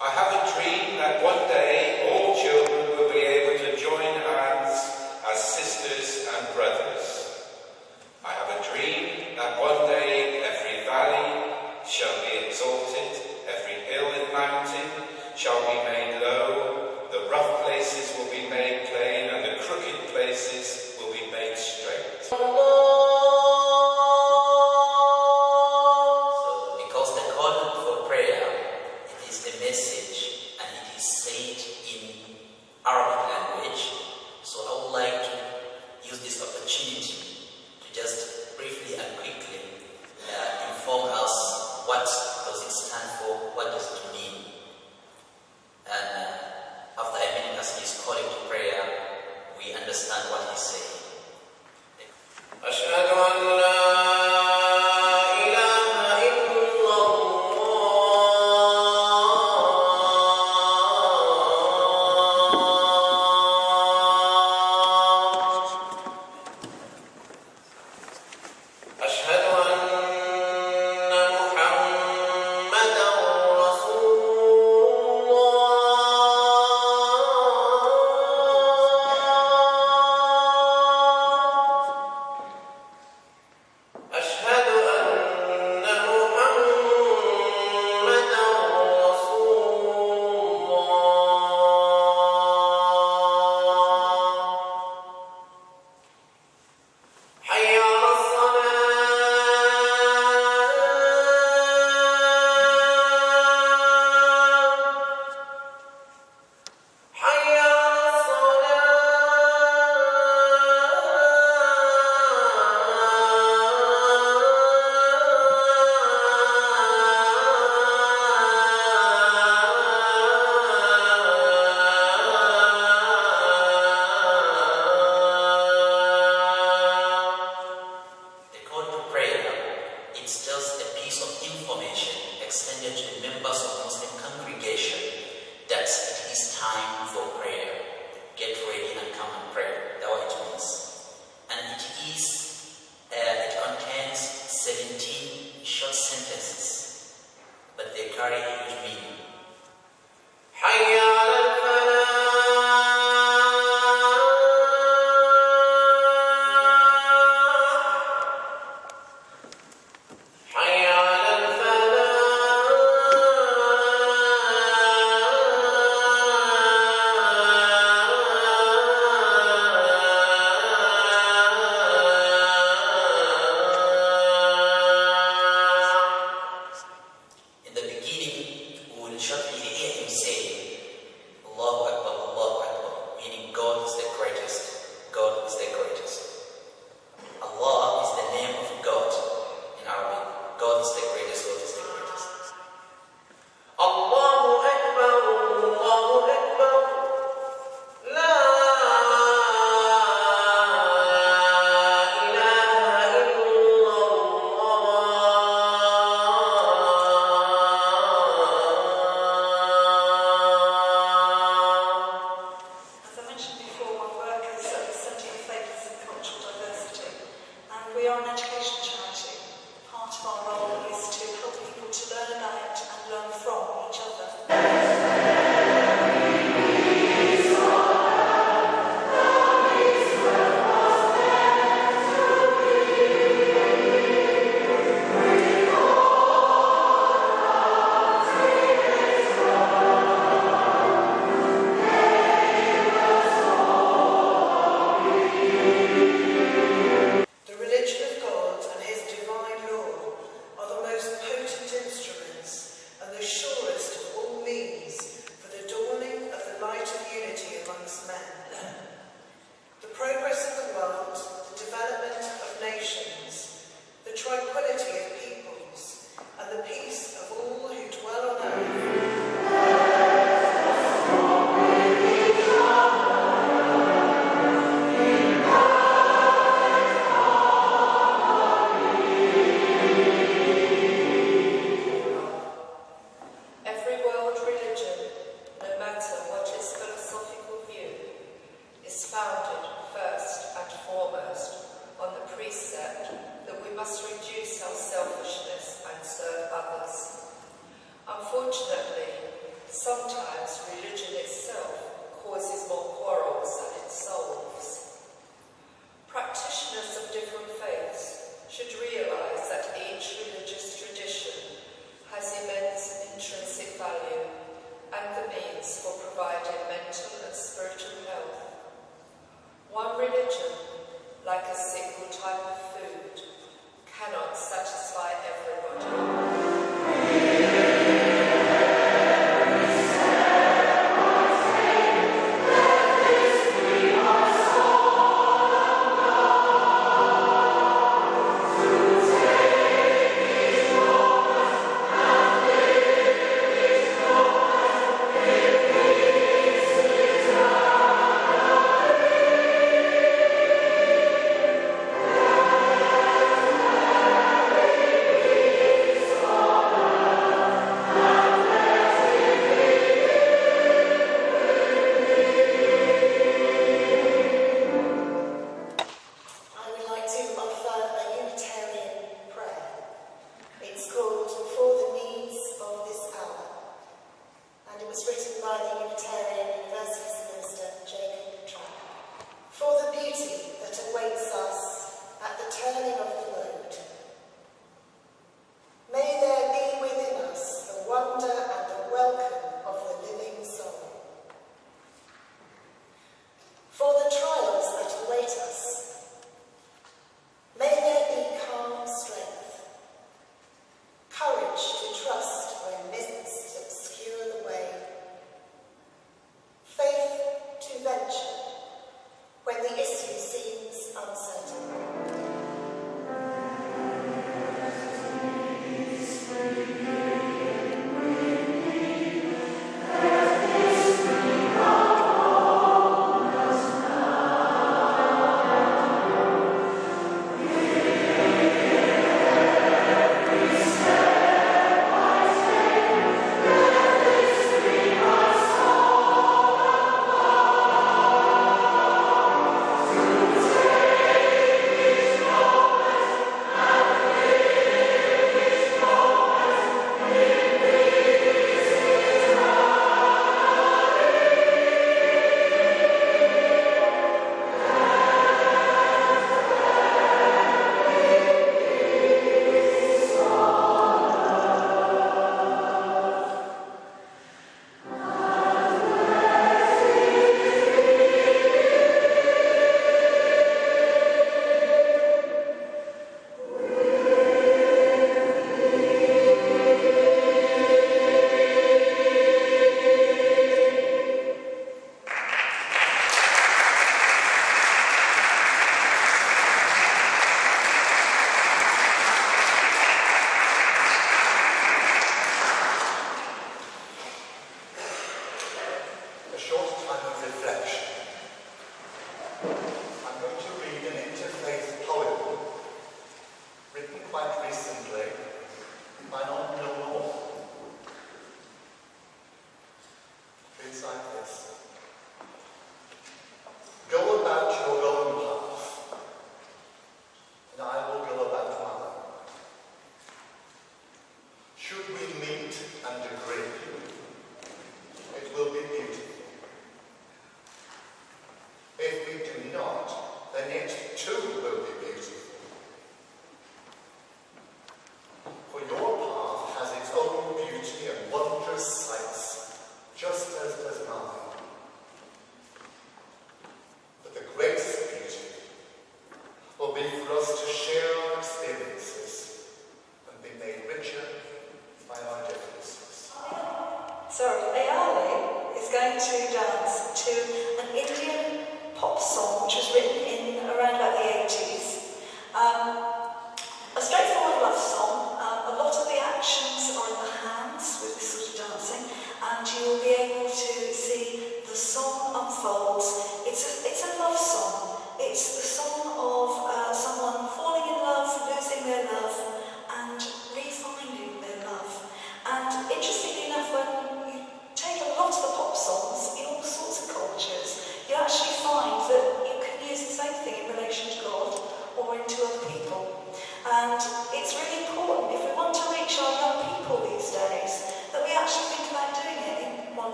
I have a dream that one day all children will be able to join hands as sisters and brothers. I have a dream that one day every valley shall be exalted, every hill and mountain shall be made low, the rough places will be made plain, and the crooked places will be made straight. So, because the call for prayer, it is a message and it is said in Arabic language, so I would like to use this opportunity to just briefly and quickly inform us what does it stand for, what does it mean. And after a minute as he is calling to prayer, we understand what he's saying. أشهد أن لا إله إلا الله أشهد أن محمدا رسول أشهد أن محمدا رسول حي على الصلاة حي على The call to prayer, it's just a piece of information extended to the members of Muslim congregation that it is time for prayer. Get ready and come and pray. That's what it means. And it contains 17 short sentences, but they carry huge meaning. حي على الفلاح حي على In the beginning, we will shortly hear him say, Allahu Akbar, meaning God is the greatest. God is the greatest. Allah is the name of God in Arabic. God is the greatest. God is the greatest. Allahu Akbar, Allahu Akbar. La ilaha illallah. As I mentioned before, my work is centred on faith and cultural diversity, and we are an education charity. Part of our role is to help people to learn about and learn from each other. The religion of God and like a single type of food, cannot satisfy everybody.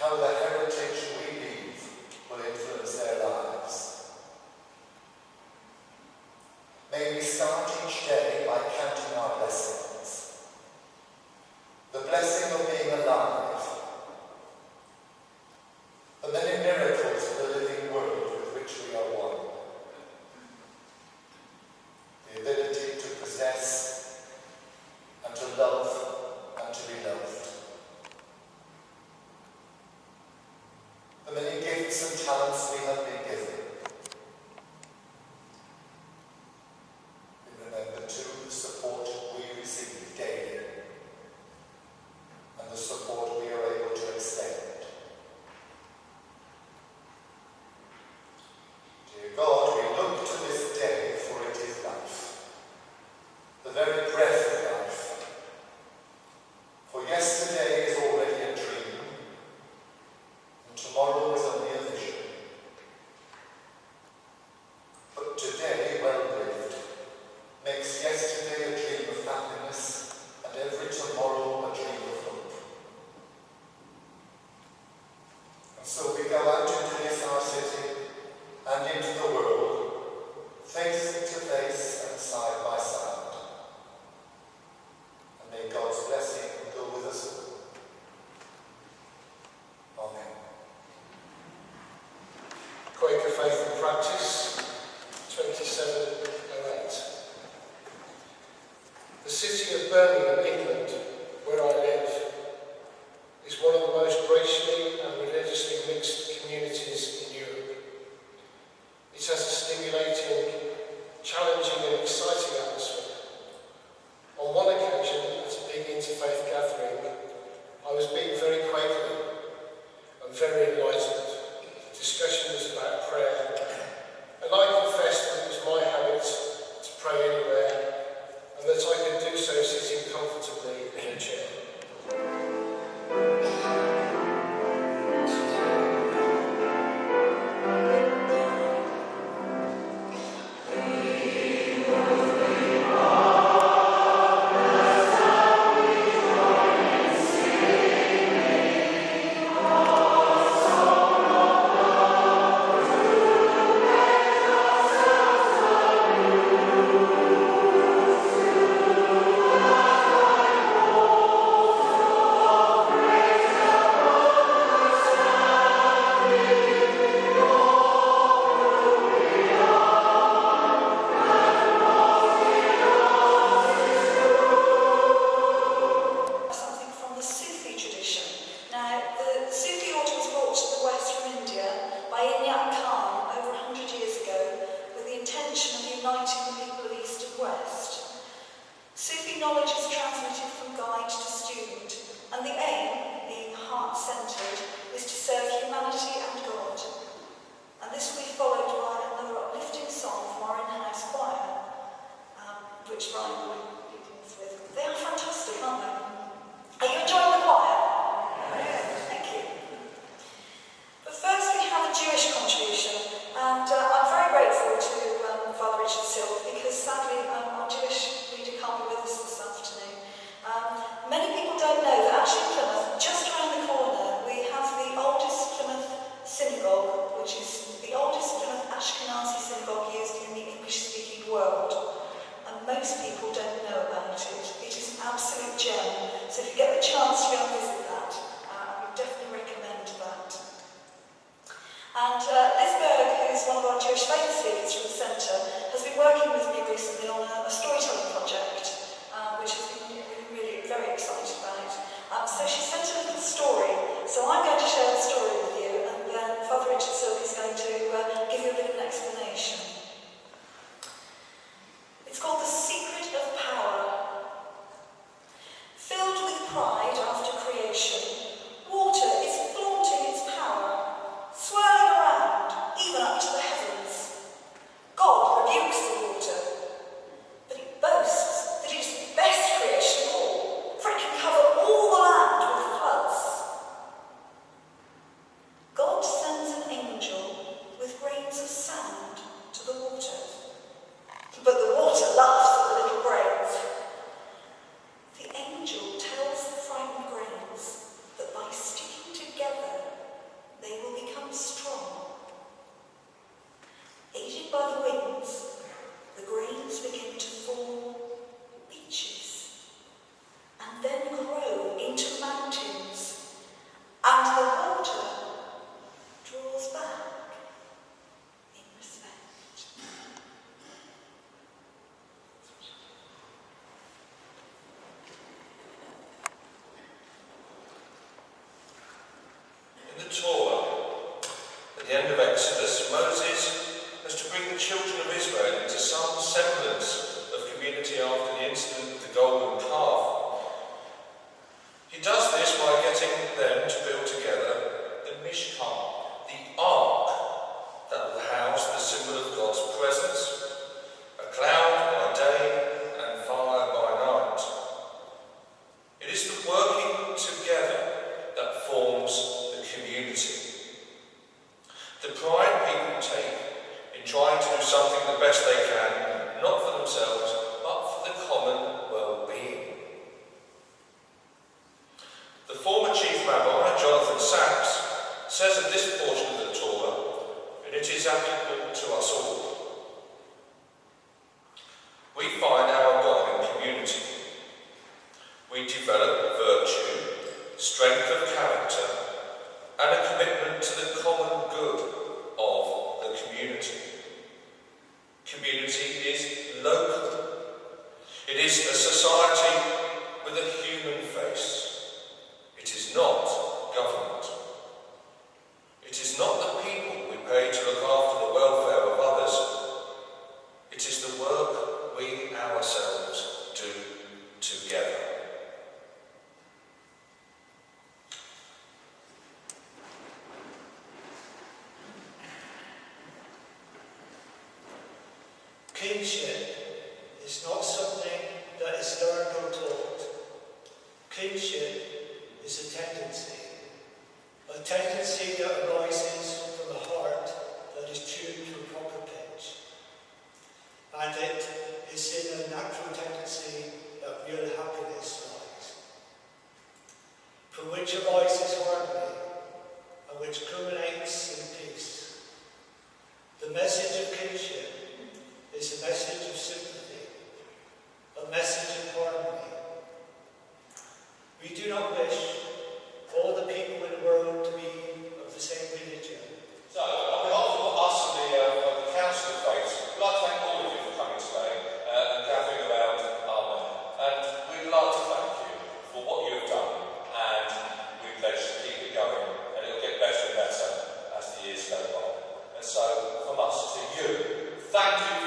how the heritage we leave will influence their lives. May we start each day by counting our blessings. The blessing of being alive, the many miracles of the living world with which we are one, the ability to possess and to love and to be loved, the many gifts and talents we have been given. We remember too the support we receive daily and the support we are able to extend. Dear God, we look to this day, for it is life, the very breath of life. For yesterday is already a dream, and tomorrow is only a vision. But today, well lived, makes yesterday a dream of happiness, and every tomorrow a dream of hope. And so we go out into this our city and into the world, face to face and side by side. And may God's blessing go with us all. Amen. Quaker Faith and Practice, 2708. The city of Birmingham, England, where I live, is one of the most racially and religiously mixed communities in Europe. It has a stimulating, challenging and exciting atmosphere. On one occasion, at a big interfaith gathering, I was being very Quakerly and very enlightened. The discussion was about prayer, and I confessed that it was my habit to pray anywhere, and that I could do so sitting comfortably in a chair. Something from the Sufi tradition. Now, the Sufi order was brought to the West from India by Inyak Khan over 100 years ago with the intention of uniting the people of East and West. Sufi knowledge is transmitted from guide to student, and the aim, being heart-centred, is to serve humanity and God. And this will be followed by another uplifting song from our in-house choir, which Brian will lead us with. They are fantastic, aren't they? Are you enjoying the choir? Yes. Thank you. But first we have a Jewish contribution, and I'm very grateful to Father Richard Silk, because sadly our Jewish leader can't be with us this afternoon. Many people don't know that actually in Plymouth, just around the corner, we have the oldest Plymouth synagogue, which is the oldest Plymouth Ashkenazi synagogue used in the English-speaking world. And most people don't know about it. It is an absolute gem. So if you get the chance to go and visit that, I would definitely recommend that. And Liz Berg, who's one of our Jewish faith speakers from the centre, has been working with me recently on a storytelling project, which has been really very excited about. So she sent a little story. So I'm going to share the story with you, and then Father Richard Silk is going to give you a bit of an explanation. It's called The Secret of Power. Filled with pride after creation, water is flaunting its power, swirling around, even up to the heavens. God rebukes the water, but it boasts that it is the best creation of all, for it can cover all the land with floods. In the Torah, at the end of Exodus, Moses has to bring the children of Israel into some semblance of community after the incident of the golden calf. He does this by getting them to build together the Mishkan, the ark that will house the symbol of God's presence, a cloud by day and fire by night. It is the working together that forms the community. The pride people take in trying to do something the best they can, not for themselves, but for the common well-being. The former chief rabbi, Jonathan Sacks, says of this portion of the Torah, and it is applicable to us all. We find our God in community. We develop virtue, strength of character, and a commitment to the common good of the community. Community is local. It is a society with a human face. It is not government. It is not the people we pay to look after the welfare of others. It is the work we ourselves do together. Kingship is not something that is learned or taught. Kingship is a tendency that arises from a heart that is tuned to a proper pitch. And it is in a natural tendency that real happiness lies, from which arises harmony and which culminates in peace. The message of kingship is a message of sympathy, a message of harmony. We do not wish all the people in the world to be of the same religion. So, on behalf of us and the Council of Faith, we'd like to thank all of you for coming today and gathering around our man. And we'd like to thank you for what you have done, and we pledge to keep it going, and it'll get better and better as the years go by. And so, from us to you, thank you for